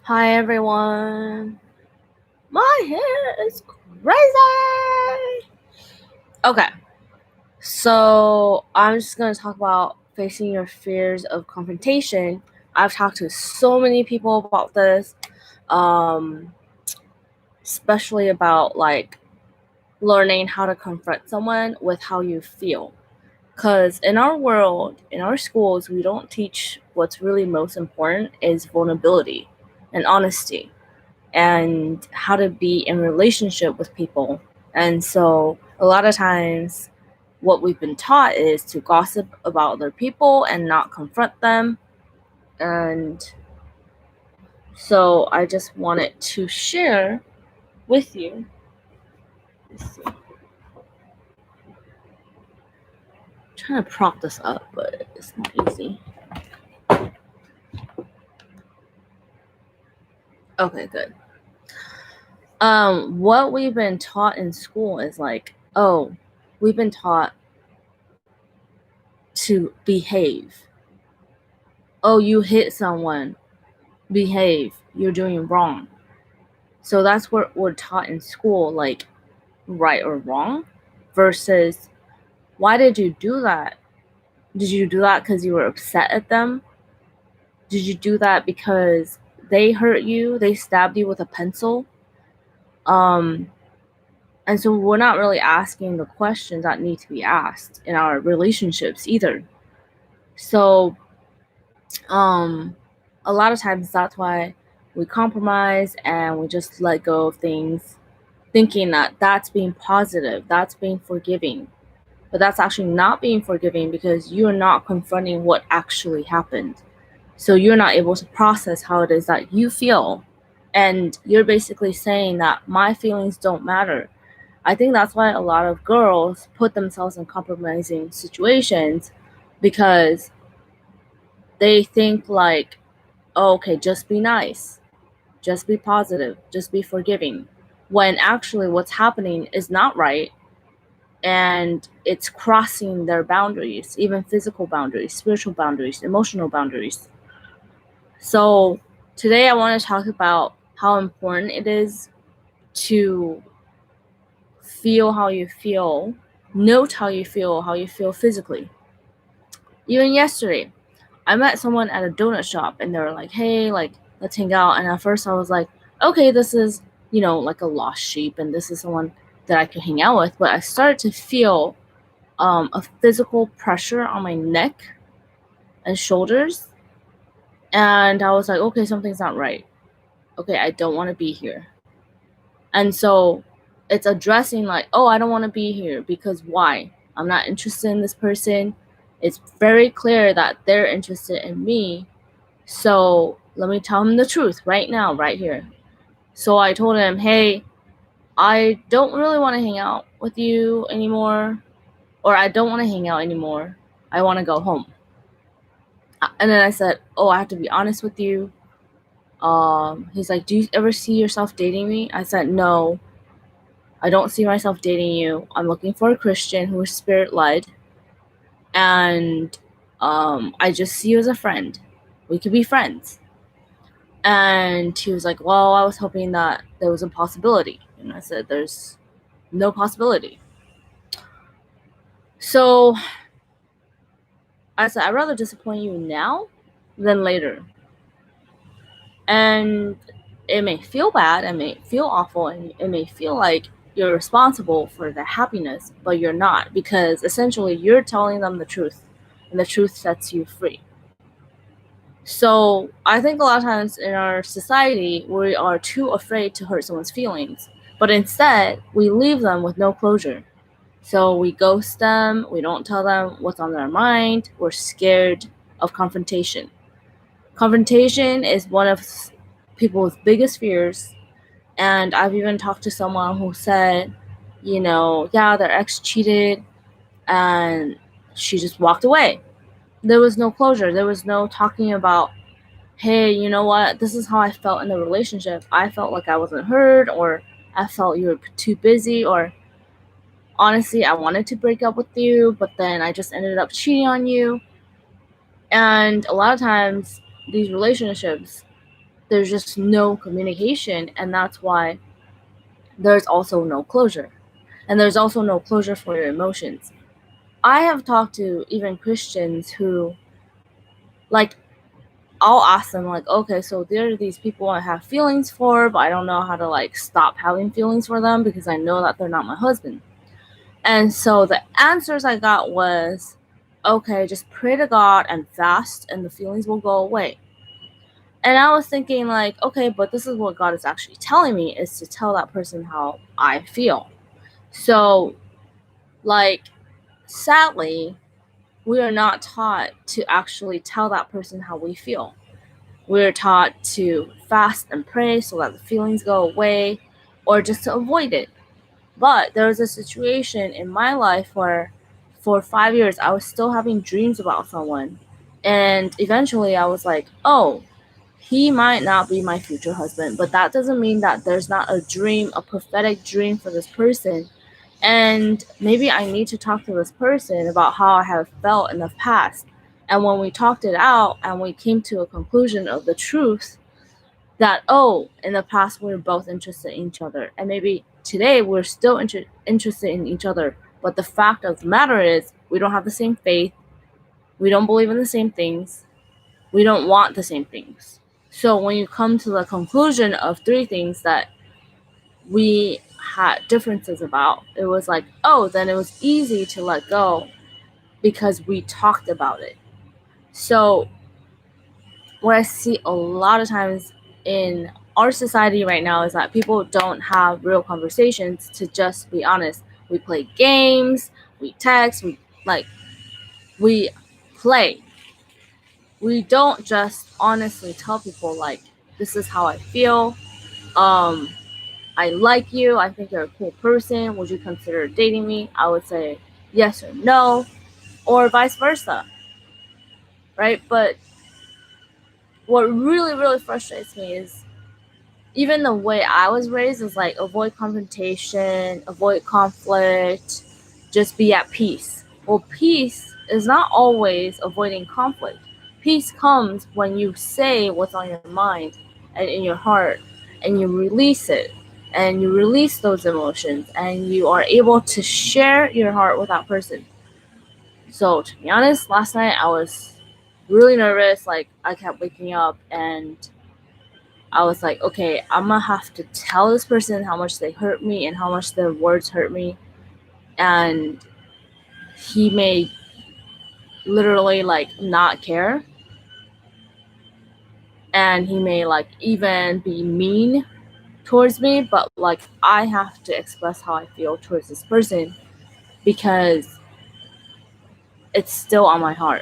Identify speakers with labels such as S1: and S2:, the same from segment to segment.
S1: Hi everyone. My hair is crazy. Okay, so I'm just gonna talk about facing your fears of confrontation. I've talked to so many people about this, um, especially about like learning how to confront someone with how you feel. Because in our world, in our schools, we don't teach what's really most important is vulnerability and honesty, and how to be in relationship with people. And so a lot of times what we've been taught is to gossip about other people and not confront them. And so I just wanted to share with you. Let's see. I'm trying to prop this up, but it's not easy. Okay, good. What we've been taught in school is like, oh, we've been taught to behave. Oh, you hit someone, behave, you're doing wrong. So that's what we're taught in school, like right or wrong, versus why did you do that? Did you do that because you were upset at them? Did you do that because they hurt you? They stabbed you with a pencil? Um, and so we're not really asking the questions that need to be asked in our relationships either. So a lot of times that's why we compromise and we just let go of things, thinking that that's being positive, that's being forgiving. But that's actually not being forgiving because you're not confronting what actually happened. So you're not able to process how it is that you feel. And you're basically saying that my feelings don't matter. I think that's why a lot of girls put themselves in compromising situations, because they think like, oh, okay, just be nice, just be positive, just be forgiving. When actually what's happening is not right, and it's crossing their boundaries, even physical boundaries, spiritual boundaries, emotional boundaries. So today I want to talk about how important it is to feel how you feel, note how you feel physically. Even yesterday, I met someone at a donut shop and they were like, hey, like, let's hang out. And at first I was like, okay, this is, like a lost sheep and this is someone that I could hang out with. But I started to feel a physical pressure on my neck and shoulders. And I was like, okay, something's not right. Okay, I don't want to be here. And so it's addressing like, oh, I don't want to be here because why? I'm not interested in this person. It's very clear that they're interested in me. So let me tell him the truth right now, right here. So I told him, hey, I don't really want to hang out with you anymore, or I don't want to hang out anymore. I want to go home. And then I said, oh, I have to be honest with you. He's like, do you ever see yourself dating me? I said, no, I don't see myself dating you. I'm looking for a Christian who is spirit-led. And I just see you as a friend. We could be friends. And he was like, well, I was hoping that there was a possibility. And I said, there's no possibility. So I said, I'd rather disappoint you now than later. And it may feel bad, it may feel awful, and it may feel like you're responsible for their happiness, but you're not, because essentially you're telling them the truth, and the truth sets you free. So I think a lot of times in our society, we are too afraid to hurt someone's feelings, but instead we leave them with no closure. So we ghost them, we don't tell them what's on their mind, we're scared of confrontation. Confrontation is one of people's biggest fears. And I've even talked to someone who said, yeah, their ex cheated and she just walked away. There was no closure. There was no talking about, hey, you know what? This is how I felt in the relationship. I felt like I wasn't heard, or I felt you were too busy, or honestly, I wanted to break up with you, but then I just ended up cheating on you. And a lot of times, these relationships, there's just no communication, and that's why there's also no closure. And there's also no closure for your emotions. I have talked to even Christians who, like, I'll ask them, like, okay, so there are these people I have feelings for, but I don't know how to, like, stop having feelings for them because I know that they're not my husband. And so the answers I got was, okay, just pray to God and fast, and the feelings will go away. And I was thinking, like, okay, but this is what God is actually telling me, is to tell that person how I feel. So, like, sadly, we are not taught to actually tell that person how we feel. We're taught to fast and pray so that the feelings go away, or just to avoid it. But there was a situation in my life where for 5 years I was still having dreams about someone. And eventually I was like, oh, he might not be my future husband, but that doesn't mean that there's not a dream, a prophetic dream for this person. And maybe I need to talk to this person about how I have felt in the past. And when we talked it out and we came to a conclusion of the truth, that, oh, in the past we were both interested in each other, and maybe today we're still interested in each other, but the fact of the matter is we don't have the same faith, we don't believe in the same things, we don't want the same things. So when you come to the conclusion of three things that we had differences about, it was like, oh, then it was easy to let go because we talked about it. So what I see a lot of times in our society right now is that people don't have real conversations to just be honest. We play games, we text, we play. We don't just honestly tell people, like, this is how I feel. Um, I like you. I think you're a cool person. Would you consider dating me? I would say yes or no, or vice versa, right? But what really, really frustrates me is even the way I was raised is like avoid confrontation, avoid conflict, just be at peace. Well, peace is not always avoiding conflict. Peace comes when you say what's on your mind and in your heart, and you release it, and you release those emotions, and you are able to share your heart with that person. So, to be honest, last night I was really nervous. Like, I kept waking up and I was like, okay, I'm gonna have to tell this person how much they hurt me and how much their words hurt me. And he may literally, like, not care. And he may, like, even be mean towards me. But, like, I have to express how I feel towards this person because it's still on my heart.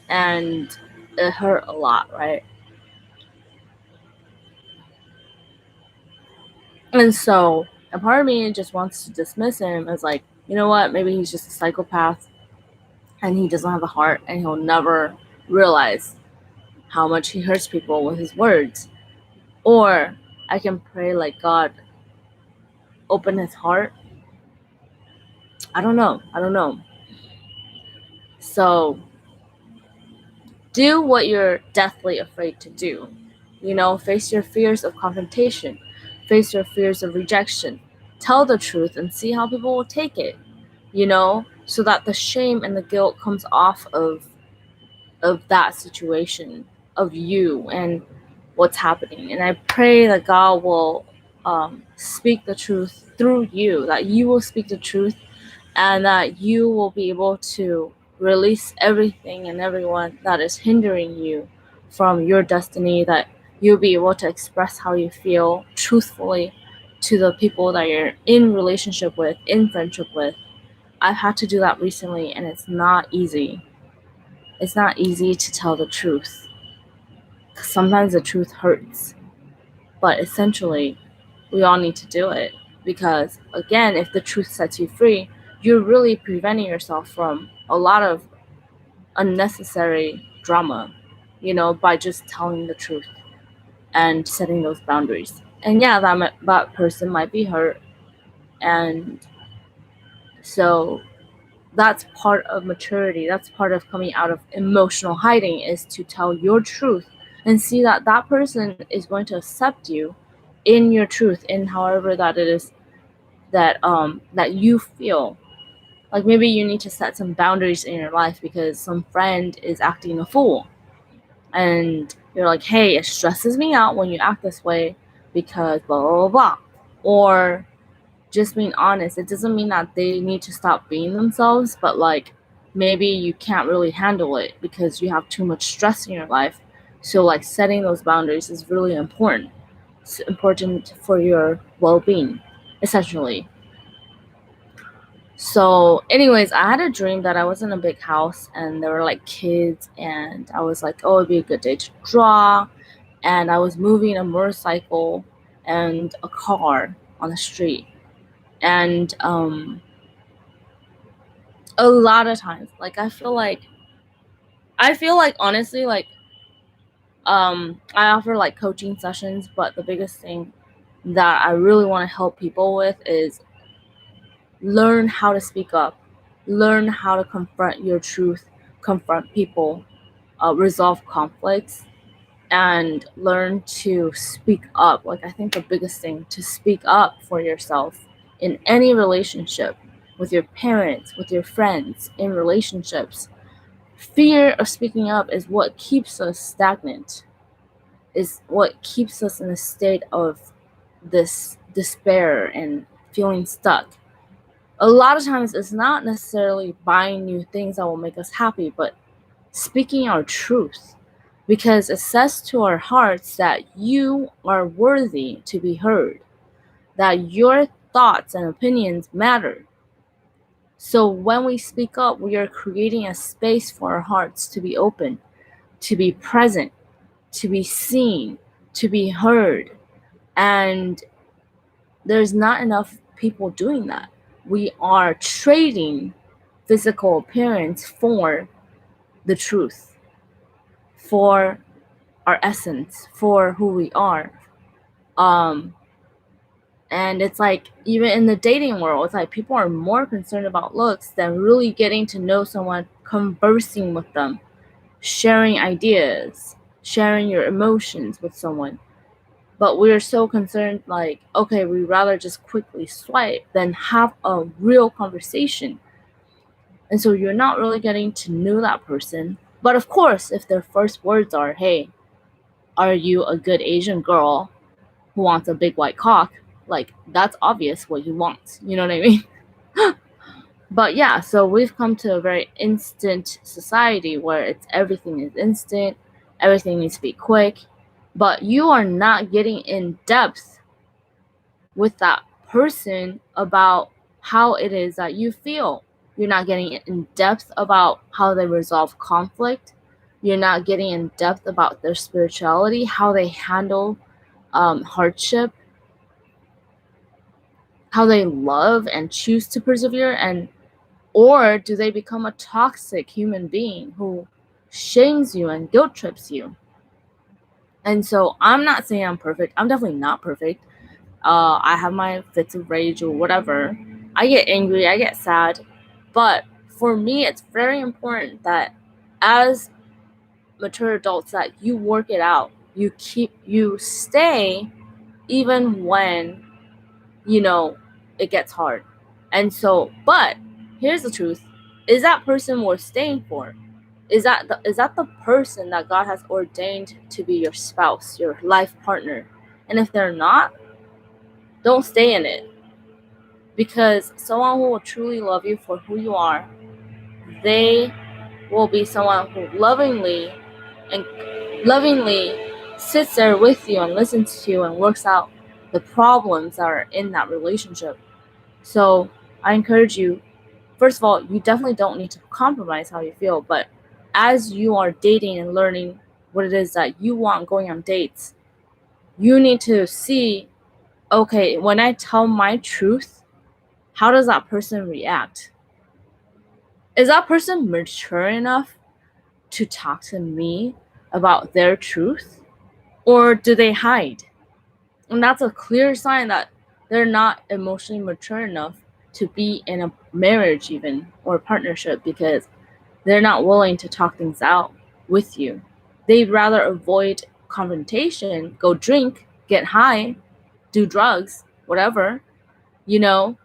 S1: And it hurt a lot, right? And so a part of me just wants to dismiss him as, like, you know what, maybe he's just a psychopath and he doesn't have a heart and he'll never realize how much he hurts people with his words. Or I can pray, like, God, open his heart. I don't know. So do what you're deathly afraid to do. Face your fears of confrontation, face your fears of rejection, tell the truth and see how people will take it, so that the shame and the guilt comes off of that situation, of you and what's happening. And I pray that God will speak the truth through you, that you will speak the truth, and that you will be able to release everything and everyone that is hindering you from your destiny, that you'll be able to express how you feel truthfully to the people that you're in relationship with, in friendship with. I've had to do that recently, and it's not easy. It's not easy to tell the truth. Sometimes the truth hurts, but essentially, we all need to do it because, again, if the truth sets you free, you're really preventing yourself from a lot of unnecessary drama, by just telling the truth and setting those boundaries. And yeah, that person might be hurt, and so that's part of maturity. That's part of coming out of emotional hiding, is to tell your truth and see that that person is going to accept you in your truth, in however that it is that you feel. Like maybe you need to set some boundaries in your life because some friend is acting a fool, and you're like, hey, it stresses me out when you act this way because blah blah blah blah. Or just being honest. It doesn't mean that they need to stop being themselves, but like maybe you can't really handle it because you have too much stress in your life. So like setting those boundaries is really important. It's important for your well-being, essentially. So, anyways, I had a dream that I was in a big house and there were like kids, and I was like, oh, it'd be a good day to draw. And I was moving a motorcycle and a car on the street. And a lot of times, like I feel like honestly, like I offer like coaching sessions, but the biggest thing that I really want to help people with is learn how to speak up, learn how to confront your truth, confront people, resolve conflicts, and learn to speak up. Like, I think the biggest thing, to speak up for yourself in any relationship, with your parents, with your friends, in relationships. Fear of speaking up is what keeps us stagnant, is what keeps us in a state of this despair and feeling stuck. A lot of times it's not necessarily buying new things that will make us happy, but speaking our truth, because it says to our hearts that you are worthy to be heard, that your thoughts and opinions matter. So when we speak up, we are creating a space for our hearts to be open, to be present, to be seen, to be heard. And there's not enough people doing that. We are trading physical appearance for the truth, for our essence, for who we are. Um, and it's like, even in the dating world, it's like people are more concerned about looks than really getting to know someone, conversing with them, sharing ideas, sharing your emotions with someone. But we're so concerned, like, okay, we'd rather just quickly swipe than have a real conversation. And so you're not really getting to know that person. But of course, if their first words are, hey, are you a good Asian girl who wants a big white cock? Like, that's obvious what you want. You know what I mean? But yeah, so we've come to a very instant society where everything is instant, everything needs to be quick, but you are not getting in depth with that person about how it is that you feel. You're not getting in depth about how they resolve conflict. You're not getting in depth about their spirituality, how they handle hardship, how they love and choose to persevere, and or do they become a toxic human being who shames you and guilt trips you? And so I'm not saying I'm perfect. I'm definitely not perfect. I have my fits of rage or whatever. I get angry, I get sad. But for me, it's very important that as mature adults that you work it out. You stay even when, you know, it gets hard. And so, but here's the truth. Is that person worth staying for? Is that the person that God has ordained to be your spouse, your life partner? And if they're not, don't stay in it. Because someone who will truly love you for who you are, they will be someone who and lovingly sits there with you and listens to you and works out the problems that are in that relationship. So I encourage you, first of all, you definitely don't need to compromise how you feel, but as you are dating and learning what it is that you want going on dates, you need to see, okay, when I tell my truth, how does that person react? Is that person mature enough to talk to me about their truth? Or do they hide? And that's a clear sign that they're not emotionally mature enough to be in a marriage, even, or a partnership, because they're not willing to talk things out with you. They'd rather avoid confrontation, go drink, get high, do drugs, whatever, you know,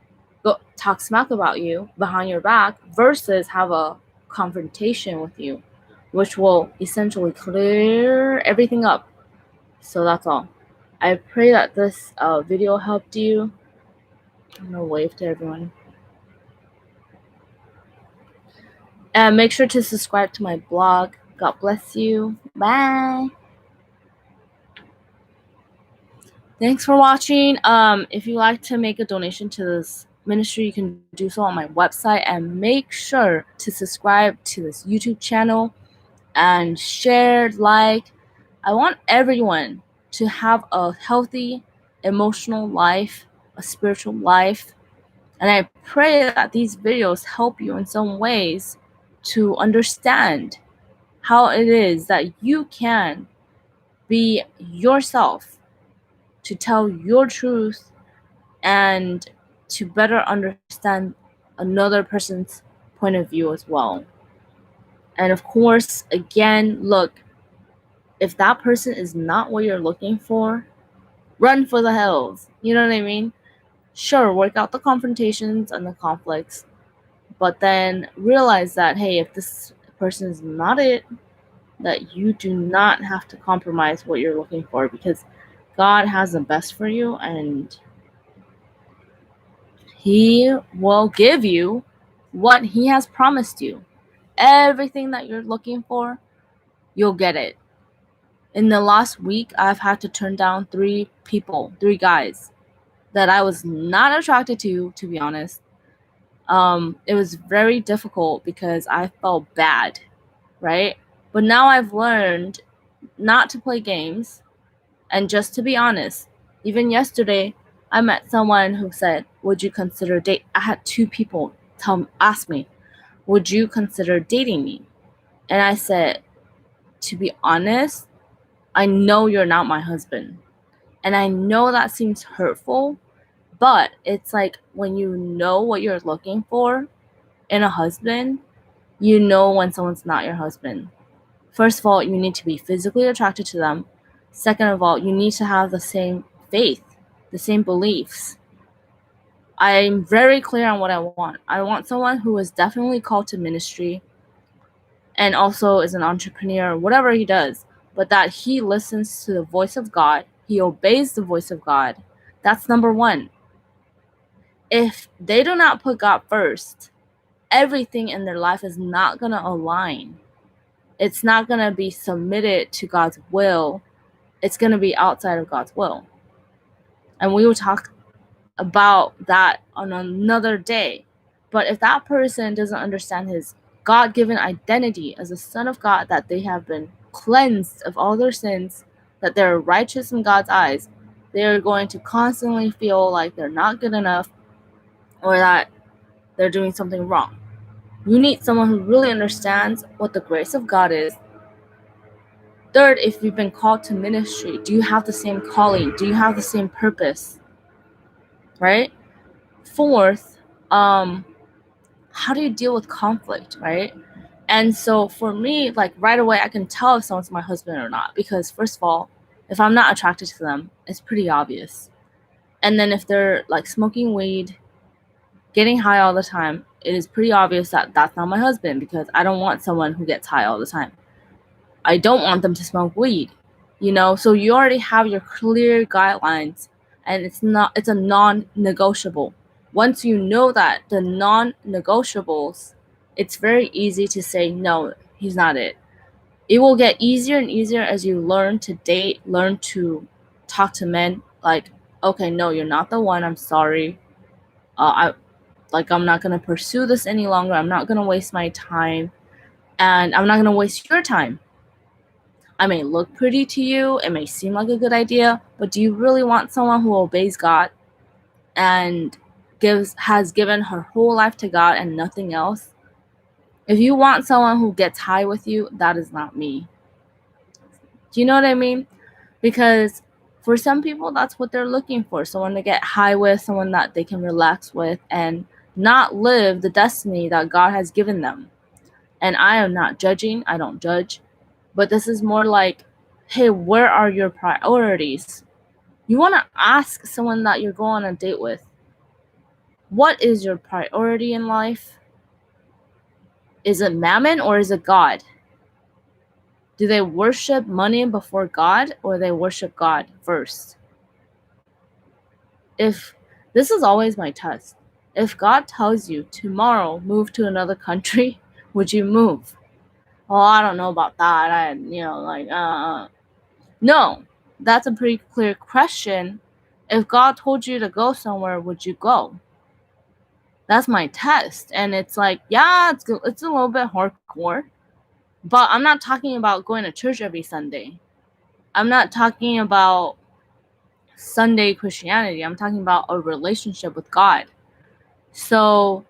S1: go talk smack about you behind your back versus have a confrontation with you, which will essentially clear everything up. So that's all. I pray that this video helped you. I'm gonna wave to everyone. And make sure to subscribe to my blog. God bless you. Bye. Thanks for watching. If you'd like to make a donation to this ministry, you can do so on my website, and make sure to subscribe to this YouTube channel and share, like. I want everyone to have a healthy emotional life, a spiritual life, and I pray that these videos help you in some ways to understand how it is that you can be yourself, to tell your truth, and to better understand another person's point of view as well. And of course, again, look, if that person is not what you're looking for, run for the hills. You know what I mean? Sure, work out the confrontations and the conflicts, but then realize that, hey, if this person is not it, that you do not have to compromise what you're looking for, because God has the best for you, and He will give you what He has promised you. Everything that you're looking for, you'll get it. In the last week, I've had to turn down 3 guys that I was not attracted to be honest. It was very difficult because I felt bad, right? But now I've learned not to play games and just to be honest. Even yesterday, I met someone who said, would you consider date? I had 2 people ask me, would you consider dating me? And I said, to be honest, I know you're not my husband. And I know that seems hurtful, but it's like when you know what you're looking for in a husband, you know when someone's not your husband. First of all, you need to be physically attracted to them. Second of all, you need to have the same faith, the same beliefs. I'm very clear on what I want. I want someone who is definitely called to ministry and also is an entrepreneur, whatever he does, but that he listens to the voice of God. He obeys the voice of God. That's number 1. If they do not put God first, everything in their life is not going to align. It's not going to be submitted to God's will. It's going to be outside of God's will. And we will talk about that on another day. But if that person doesn't understand his God-given identity as a son of God, that they have been cleansed of all their sins, that they're righteous in God's eyes, they're going to constantly feel like they're not good enough or that they're doing something wrong. You need someone who really understands what the grace of God is. Third, if you've been called to ministry, do you have the same calling? Do you have the same purpose? Right? Fourth, how do you deal with conflict, right? And so for me, like right away, I can tell if someone's my husband or not, because first of all, if I'm not attracted to them, it's pretty obvious. And then if they're like smoking weed, getting high all the time, it is pretty obvious that that's not my husband, because I don't want someone who gets high all the time. I don't want them to smoke weed, so you already have your clear guidelines, and it's a non-negotiable. Once you know that, the non-negotiables, it's very easy to say, no, he's not it. It will get easier and easier as you learn to date, learn to talk to men, like, okay, no, you're not the one, I'm sorry. I'm not going to pursue this any longer. I'm not going to waste my time, and I'm not going to waste your time. I may look pretty to you, it may seem like a good idea, but do you really want someone who obeys God and has given her whole life to God and nothing else? If you want someone who gets high with you, that is not me. Do you know what I mean? Because for some people, that's what they're looking for. Someone to get high with, someone that they can relax with and not live the destiny that God has given them. And I am not judging. I don't judge. But this is more like, hey, where are your priorities? You want to ask someone that you're going on a date with, what is your priority in life? Is it mammon or is it God? Do they worship money before God, or they worship God first? If this is always my test. If God tells you tomorrow move to another country, would you move? Oh, I don't know about that. No, that's a pretty clear question. If God told you to go somewhere, would you go? That's my test. And it's like, yeah, it's a little bit hardcore, but I'm not talking about going to church every Sunday. I'm not talking about Sunday Christianity. I'm talking about a relationship with God. So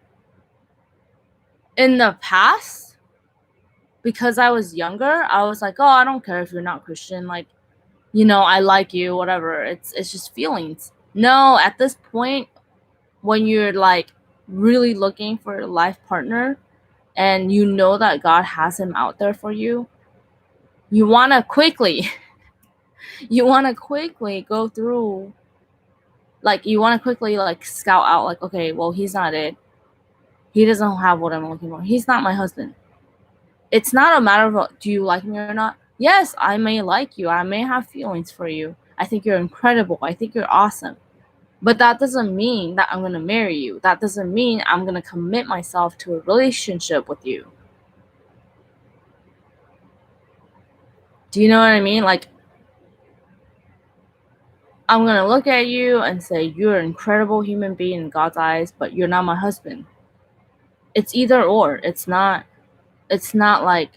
S1: in the past, because I was younger, I was like, oh, I don't care if you're not Christian. Like, I like you, whatever. It's just feelings. No, at this point, when you're like really looking for a life partner and you know that God has him out there for you, you want to quickly go through, like, you want to quickly like scout out, like, okay, well, he's not it. He doesn't have what I'm looking for. He's not my husband. It's not a matter of do you like me or not. Yes, I may like you. I may have feelings for you. I think you're incredible. I think you're awesome. But that doesn't mean that I'm going to marry you. That doesn't mean I'm going to commit myself to a relationship with you. Do you know what I mean? Like, I'm going to look at you and say, you're an incredible human being in God's eyes, but you're not my husband. It's either or. It's not like,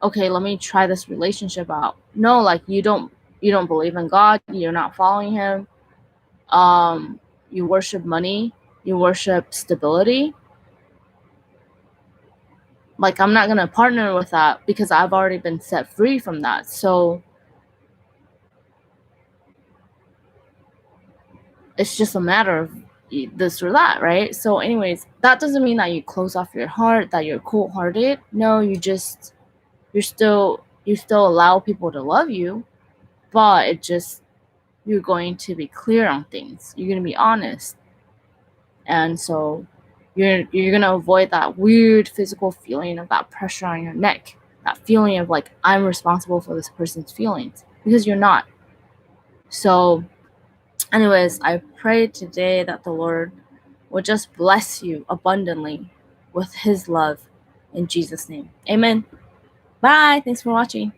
S1: okay, let me try this relationship out. No, like, you don't believe in God. You're not following him. You worship money. You worship stability. Like, I'm not going to partner with that because I've already been set free from that. So it's just a matter of this or that, right? So anyways, that doesn't mean that you close off your heart, that you're cold-hearted. No, you still allow people to love you, but you're going to be clear on things. You're going to be honest. And so you're going to avoid that weird physical feeling of that pressure on your neck, that feeling of like, I'm responsible for this person's feelings, because you're not. So anyways, I pray today that the Lord will just bless you abundantly with his love in Jesus' name. Amen. Bye. Thanks for watching.